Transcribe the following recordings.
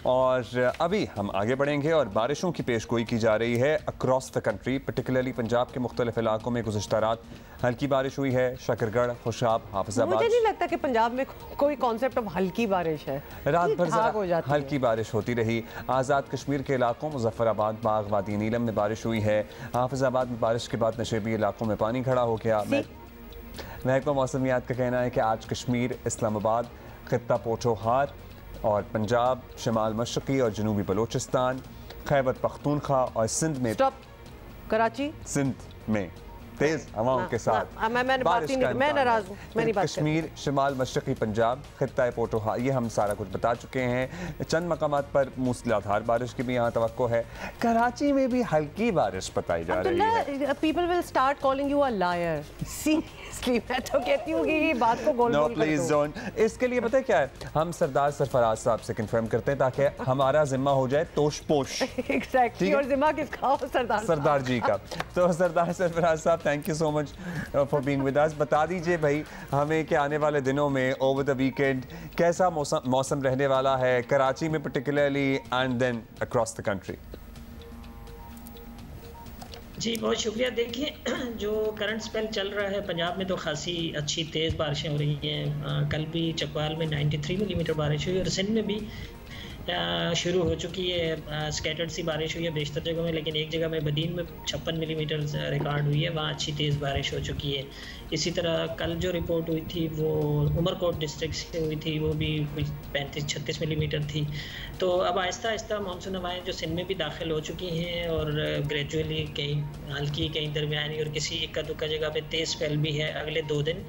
और अभी हम आगे बढ़ेंगे और बारिशों की पेशगोई की जा रही है across the country, particularly Punjab के मुख्तलिफ इलाकों में गुज़श्ता रात हल्की बारिश हुई है। शकरगढ़, खुशाब, हाफिजाबाद। मुझे नहीं लगता कि पंजाब में कोई कॉन्सेप्ट ऑफ हल्की बारिश है, रात भर जरा हल्की बारिश होती रही। आज़ाद कश्मीर के इलाकों मुजफ्फराबाद, बाग, वादी नीलम में बारिश हुई है। हाफिजाबाद में बारिश के बाद नशेबी इलाकों में पानी खड़ा हो गया। महकमा मौसमियात का कहना है कि आज कश्मीर, इस्लामाबाद, खित्ता पोठोहार और पंजाब, शमाल मशरक़ी और जनूबी बलोचिस्तान, खैबर पख्तूनख्वा और सिंध में कराची में तेज हवाओं के साथ बारिश का इम्कान। कश्मीर, शमाल मशरक़ी पंजाब, खित्ता पोठोहार, ये हम सारा कुछ बता चुके हैं। चंद मकामात पर मूसलाधार बारिश की भी यहाँ तवक्को है। कराची में भी हल्की बारिश बताई जा रही है। People will start calling you a liar. Seriously मैं तो कहती हूँ कि ये बात को गोल गोल प्लीज डोंट। इसके लिए पता है क्या है, हम सरदार सरफराज साहब से कंफर्म करते हैं ताकि हमारा जिम्मा हो जाए तोश पोश। एग्जैक्टली। और जिम्मा किसका हो? सरदार जी का। तो सरदार सरफराज साहब, thank you so much for being with us. बता दीजिए भाई हमें कि आने वाले दिनों में ओवर द वीकेंड कैसा मौसम रहने वाला है कराची में particularly and then across the country. जी बहुत शुक्रिया। देखिए जो करंट स्पेल चल रहा है पंजाब में तो खासी अच्छी तेज़ बारिशें हो रही हैं। कल भी चकवाल में 93 मिलीमीटर बारिश हुई और सिंध में भी शुरू हो चुकी है। स्कैटर्ड सी बारिश हुई है बेशतर जगहों में, लेकिन एक जगह में बदीन में 56 मिलीमीटर रिकॉर्ड हुई है, वहाँ अच्छी तेज़ बारिश हो चुकी है। इसी तरह कल जो रिपोर्ट हुई थी वो उमरकोट डिस्ट्रिक्ट से हुई थी, वो भी कुछ 35-36 मिलीमीटर थी। तो अब आहिस्ता आहिस्ता मानसून हवाएँ जो सिंध में भी दाखिल हो चुकी हैं और ग्रेजुअली कहीं हल्की, कहीं दरमियानी और किसी इक्का दुक्का जगह पे तेज़ स्पेल भी है अगले 2 दिन।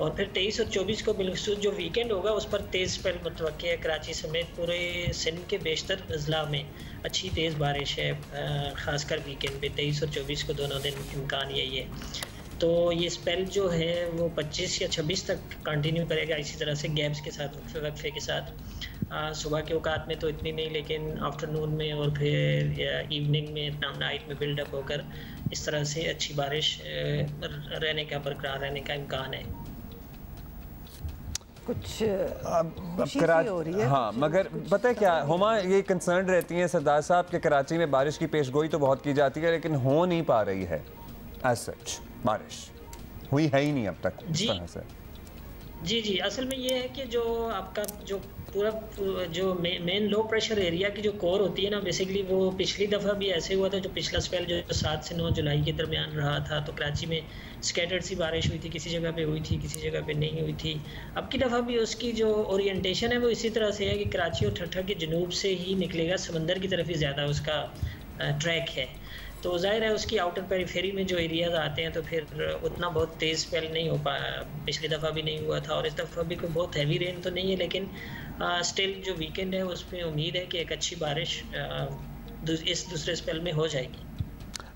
और फिर 23 और 24 को बिलखुसूस जो वीकेंड होगा उस पर तेज़ स्पेल मुतवक्की है। कराची समेत पूरे सिंध के बेशतर अजला में अच्छी तेज़ बारिश है, ख़ासकर वीकेंड पे 23 और 24 को दोनों दिन इम्कान यही है। तो ये स्पेल जो है वो 25 या 26 तक कंटिन्यू करेगा इसी तरह से गैप्स के साथ, वक्फे के साथ। सुबह के औकात में तो इतनी नहीं, लेकिन आफ्टरनून में और फिर इवनिंग में, नाइट में बिल्डअप होकर इस तरह से अच्छी बारिश रहने का, बरकरार रहने का इम्कान है। कुछ हो रही है। हाँ, मगर पता है क्या हुमा, ये कंसर्न रहती हैं सरदार साहब कि कराची में बारिश की पेशगोई तो बहुत की जाती है लेकिन हो नहीं पा रही है। एज सच बारिश हुई है ही नहीं अब तक इस तरह से। जी असल में ये है कि जो आपका जो पूरा जो मेन लो प्रेशर एरिया की जो कोर होती है ना, बेसिकली वो पिछली दफ़ा भी ऐसे हुआ था। जो पिछला स्पेल जो 7 से 9 जुलाई के दरमियान रहा था तो कराची में स्कैटर्ड सी बारिश हुई थी, किसी जगह पे हुई थी, किसी जगह पे नहीं हुई थी। अब की दफ़ा भी उसकी जो ओरिएंटेशन है वो इसी तरह से है कि कराची और ठट्ठा के जनूब से ही निकलेगा, समंदर की तरफ ही ज़्यादा उसका ट्रैक है। तो जाहिर है उसकी आउटर पेरिफेरी में जो एरियाज आते हैं तो फिर उतना बहुत तेज़ स्पेल नहीं हो पाया। पिछली दफ़ा भी नहीं हुआ था और इस दफ़ा भी कोई बहुत हैवी रेन तो नहीं है, लेकिन स्टिल जो वीकेंड है उस पर उम्मीद है कि एक अच्छी बारिश इस दूसरे स्पेल में हो जाएगी।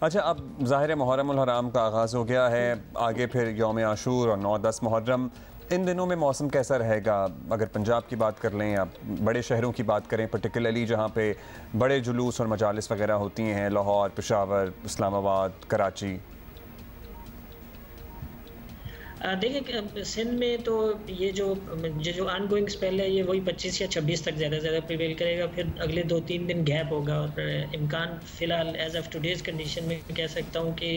अच्छा, अब ज़ाहिर मुहर्रम उल हराम का आगाज़ हो गया है, आगे फिर यौम आशूर और 9-10 मुहर्रम। इन दिनों में मौसम कैसा रहेगा? अगर पंजाब की बात कर लें या बड़े शहरों की बात करें, पर्टिकुलरली जहाँ पे बड़े जुलूस और मजालिस वगैरह होती हैं, लाहौर, पेशावर, इस्लामाबाद, कराची। देखिए सिंध में तो ये जो ऑनगोइंग स्पेल है ये वही 25 या 26 तक ज़्यादा से ज़्यादा प्रिवेल करेगा। फिर अगले 2-3 दिन गैप होगा और इम्कान फ़िलहाल एज़ ऑफ टुडेज़ कंडीशन में कह सकता हूँ कि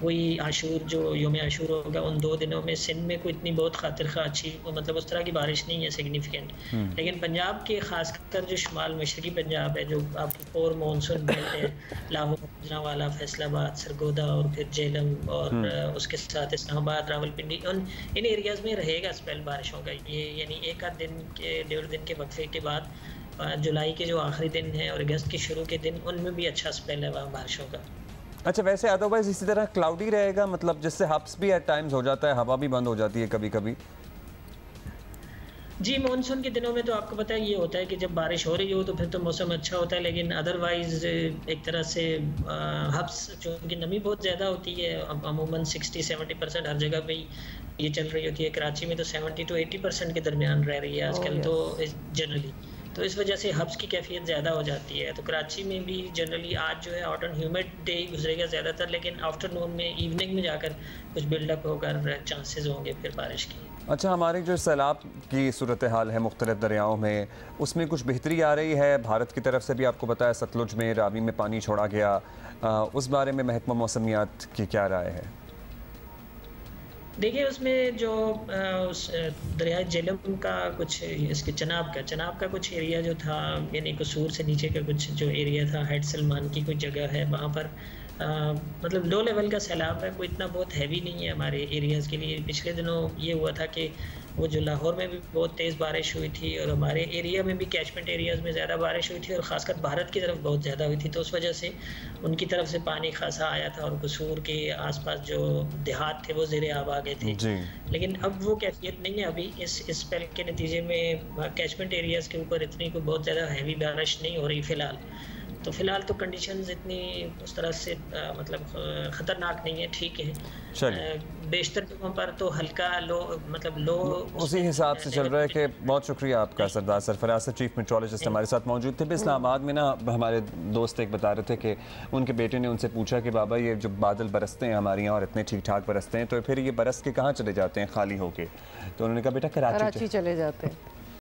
वही आशूर जो योम आशूर होगा उन 2 दिनों में सिंध में कोई इतनी बहुत खातिर खा अच्छी मतलब उस तरह की बारिश नहीं है सिग्निफिकेंट। लेकिन पंजाब के खासकर जो शुमाल मशरकी पंजाब है, जो आपकी कोर मानसून बेल्ट है, लाहौर, गुजरांवाला, फैसलाबाद, सरगोदा और फिर जेलम और उसके साथ इस्लामाबाद, रावलपिंडी, इन एरियाज़ में रहेगा स्पेल बारिशों का। ये यानी 1 दिन के 1.5 दिन के वक्फे के बाद जुलाई के जो आखिरी दिन है और अगस्त के शुरू के दिन, उनमें भी अच्छा स्पेल है वहाँ बारिशों का। अच्छा, वैसे अदरवाइज इसी तरह क्लाउडी रहेगा, मतलब जिससे हब्स भी एट टाइम्स हो जाता है, हवा भी बंद हो जाती है कभी कभी। जी मानसून के दिनों में तो आपको पता है ये होता है कि जब बारिश हो रही हो तो फिर तो मौसम अच्छा होता है, लेकिन अदरवाइज़ एक तरह से हब्स जो उनकी नमी बहुत ज़्यादा होती है, अमूमन 60-70% हर जगह पे ये चल रही होती है। कराची में तो 70 to 80% के दरमियान रह रही है आजकल तो जनरली, तो इस वजह से हब्स की कैफियत ज़्यादा हो जाती है। तो कराची में भी जनरली आज जो है हॉट एंड ह्यूमिड डे गुजरेगा ज़्यादातर, लेकिन आफ्टरनून में, इवनिंग में जाकर कुछ बिल्डअप होकर चांसेस होंगे फिर बारिश की। अच्छा, हमारी जो सैलाब की सूरत हाल है मुख्तलिफ दरियाओं में, उसमें कुछ बेहतरी आ रही है? भारत की तरफ से भी आपको पता है सतलुज में, रावी में पानी छोड़ा गया, उस बारे में महकमा मौसमियात की क्या राय है? देखिए उसमें जो उस दरियाए झेलम का कुछ इसके चनाब का कुछ एरिया जो था, यानी कसूर से नीचे का कुछ जो एरिया था, हेड सलमान की कुछ जगह है वहाँ पर मतलब लो लेवल का सैलाब है, वो इतना बहुत हैवी नहीं है हमारे एरियाज़ के लिए। पिछले दिनों ये हुआ था कि वो जो लाहौर में भी बहुत तेज़ बारिश हुई थी और हमारे एरिया में भी कैचमेंट एरियाज़ में ज़्यादा बारिश हुई थी और ख़ासकर भारत की तरफ बहुत ज़्यादा हुई थी, तो उस वजह से उनकी तरफ से पानी खासा आया था और कसूर के आसपास जो देहात थे वो ज़ेरे आब आ गए थे। लेकिन अब वो कैफियत नहीं है। अभी इस स्पेल के नतीजे में कैचमेंट एरियाज़ के ऊपर इतनी कोई बहुत ज़्यादा हैवी बारिश नहीं हो रही फ़िलहाल। तो फिलहाल तो कंडीशंस इतनी उस तरह से मतलब ख़तरनाक नहीं है, ठीक है। बेशतर जगहों पर तो हल्का लो मतलब लो उसी हिसाब से चल रहा है कि बहुत शुक्रिया आपका सरदार सरफराज से, चीफ मेट्रोलॉजिस्ट हमारे साथ मौजूद थे। इस्लामाबाद में ना हमारे दोस्त एक बता रहे थे कि उनके बेटे ने उनसे पूछा कि बाबा ये जो बादल बरसते हैं हमारे यहाँ और इतने ठीक ठाक बरसते हैं, तो फिर ये बरस के कहाँ चले जाते हैं खाली होके? तो उन्होंने कहा बेटा कराची चले जाते हैं।